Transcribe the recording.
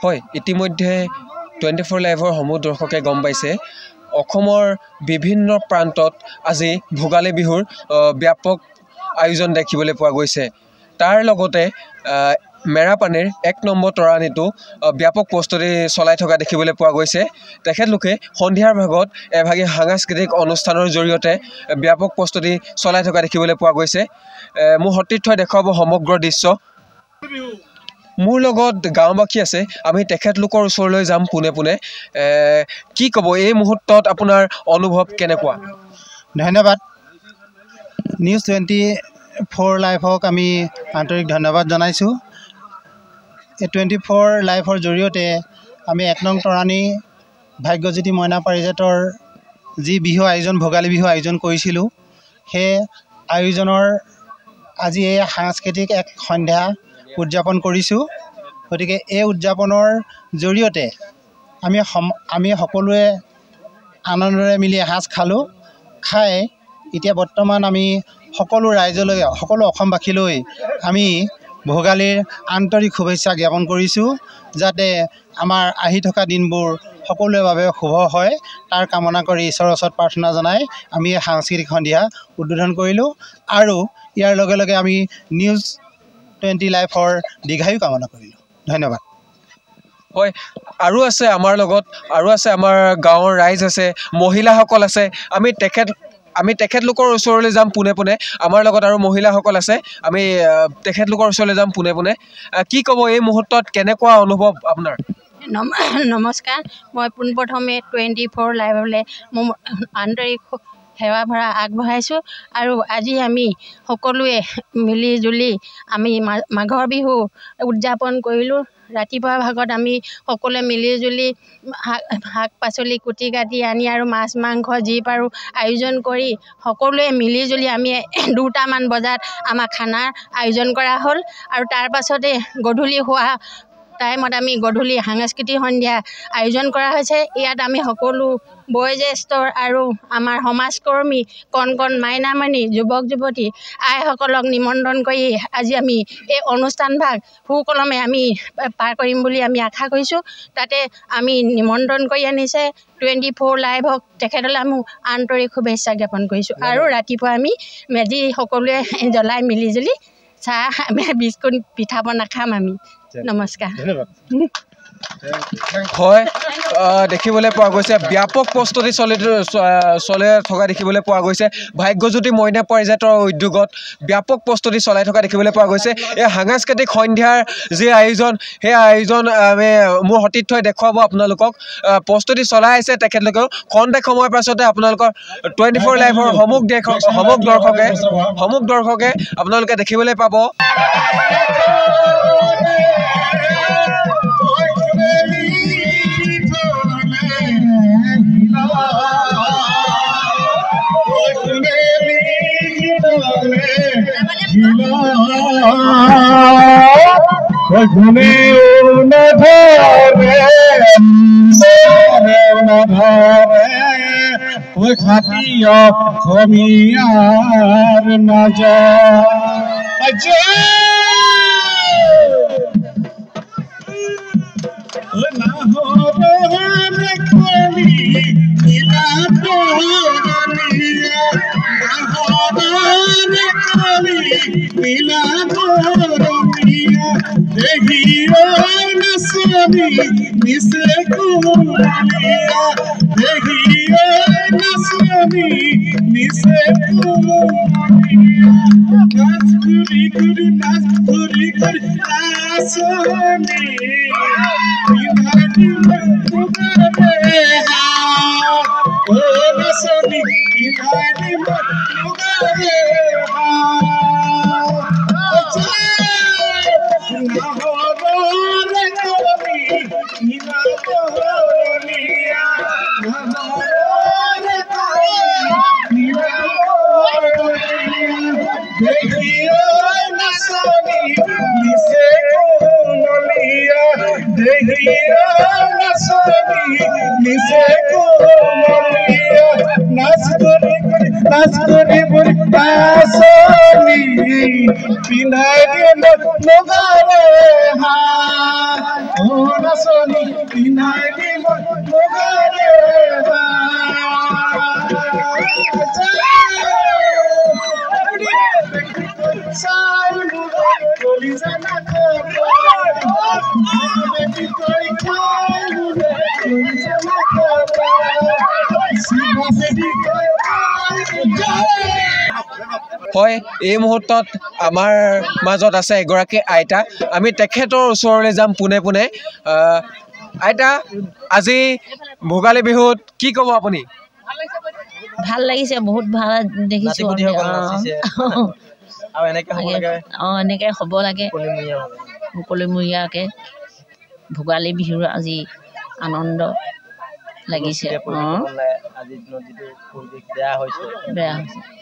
হয় ইতিমধ্যে 24 লাইভৰ সমূহ দৰ্শকে গম পাইছে অসমৰ বিভিন্ন প্ৰান্তত আজি ভোগালী বিহুৰ ব্যাপক আয়োজন দেখিবলৈ পোৱা গৈছে তাৰ লগতে মেৰাপানীৰ 1 নম্বৰ তৰাণীটো ব্যাপক প্ৰস্তুতি চলাই থকা দেখিবলৈ পোৱা গৈছে তেখেতলোকে সন্ধিয়াৰ ভাগত এভাগী সাংস্কৃতিক অনুষ্ঠানৰ জৰিয়তে ব্যাপক প্ৰস্তুতি চলাই থকা দেখিবলৈ পোৱা গৈছে মোৰ সতীৰ্থই দেখুৱাব সমগ্ৰ দৃশ্য মোৰ লগত গাঁওবাসী আছে আমি তেখেতলোকৰ ওচৰলৈ যাম পুনে পুনে কি ক'ব এই মুহূৰ্তত আপোনাৰ অনুভৱ কেনেকুৱা ধন্যবাদ নিউজ 24 লাইভক আমি আন্তৰিক ধন্যবাদ জনাইছোঁ এই 24 লাইভৰ জৰিয়তে আমি 1 নং তৰাণী ভাগ্যজ্যোতি মইনা পাৰিজাতৰ যি বিহু আয়োজন ভোগালী বিহু আয়োজন কৰিছিলোঁ সেই আয়োজনৰ আজি এই সাংস্কৃতিক এক সন্ধ্যা উদযাপন কৰিছোঁ গতিকে এই উদযাপনৰ জৰিয়তে আমি সকলোৱে আনন্দৰে মিলি এসাঁজ খালোঁ খাই এতিয়া বৰ্তমান আমি সকলো ৰাইজলৈ সকলো অসমবাসীলৈ আমি ভোগালীৰ আন্তৰিক শুভেচ্ছা জ্ঞাপন কৰিছোঁ যাতে আমাৰ আহি থকা দিনবোৰ সকলোৰে বাবে শুভ হয় তাৰ কামনা কৰি ঈশ্বৰৰ ওচৰত প্ৰাৰ্থনা জনাই আমি সাংস্কৃতিক সন্ধিয়া উদ্বোধন কৰিলোঁ আৰু ইয়াৰ লগে লগে আমি নিউজ 20 লাইভৰ দীৰ্ঘায়ু কামনা কৰিলোঁ ধন্যবাদ হয় আৰু আছে আমাৰ লগত আৰু আছে আমাৰ গাঁৱৰ ৰাইজ আছে মহিলাসকল আছে আমি তেখেতলোকৰ ওচৰলৈ যাম পুনে পুনে আমাৰ লগত আৰু মহিলাসকল আছে আমি তেখেতলোকৰ ওচৰলৈ যাম পুনে পুনে কি ক'ব এই মুহূৰ্তত কেনেকুৱা অনুভৱ আপোনাৰ নমস্কাৰ মই পোনপ্ৰথমে 24 লাইভলৈ মোৰ আন্তৰিক সেৱা ভৰা আগবঢ়াইছোঁ আৰু আজি আমি সকলোৱে মিলি জুলি আমি মাঘৰ বিহু উদযাপন কৰিলোঁ ৰাতিপুৱা ভাগত আমি সকলোৱে মিলি জুলি শাক পাচলি কুটি কাটি আনি আৰু মাছ মাংস যি পাৰোঁ আয়োজন কৰি সকলোৱে মিলি জুলি আমি 2টামান বজাত আমাৰ খানাৰ আয়োজন কৰা হ'ল আৰু তাৰ পাছতে গধূলি হোৱা টাইমত আমি গধূলি সাংস্কৃতিক সন্ধ্যা আয়োজন কৰা হৈছে ইয়াত আমি সকলো বয়োজ্যেষ্ঠ আৰু আমাৰ সমাজকৰ্মী কণ মাইনামণি যুৱক যুৱতী আইসকলক নিমন্ত্ৰণ কৰি আজি আমি এই অনুষ্ঠানভাগ সুকলমে আমি পাৰ কৰিম বুলি আমি আশা কৰিছোঁ তাতে আমি নিমন্ত্ৰণ কৰি আনিছে 24 লাইভক তেখেতলৈ আমি আন্তৰিক শুভেচ্ছা জ্ঞাপন কৰিছোঁ আৰু ৰাতিপুৱা আমি মেজি সকলোৱে জ্বলাই মিলি জুলি চাহ বিস্কুট পিঠা পনা খাম আমি নমস্কাৰ হয় দেখিবলৈ পোৱা গৈছে ব্যাপক প্ৰস্তুতি চলাই থকা দেখিবলৈ পোৱা গৈছে ভাগ্যজ্যোতি মইনা পাৰিজাতৰ উদ্যোগত ব্যাপক প্ৰস্তুতি চলাই থকা দেখিবলৈ পোৱা গৈছে এই সাংস্কৃতিক সন্ধ্যাৰ যি আয়োজন সেই আয়োজন আমি মোৰ সতীৰ্থই দেখুৱাব আপোনালোকক প্ৰস্তুতি চলাই আছে তেখেতলোকেও খন্তেক সময়ৰ পাছতে আপোনালোকৰ 24 লাইভৰ সমূহ দৰ্শকে আপোনালোকে দেখিবলৈ পাব খমিয়াৰ নাজা নাচনি পিনাই দিব বগাৰে হয় এই মুহূৰ্তত আমাৰ মাজত আছে এগৰাকী আইতা আমি তেখেতৰ ওচৰলৈ যাম পোনে পোনে আইতা আজি ভোগালী বিহুত কি ক'ব আপুনি ভাল লাগিছে বহুত ভাল দেখিছোঁ এনেকৈ হ'ব লাগে মুকলিমূৰীয়াকৈ ভোগালী বিহুৰ আজি আনন্দ লাগিছে বেয়া হৈছে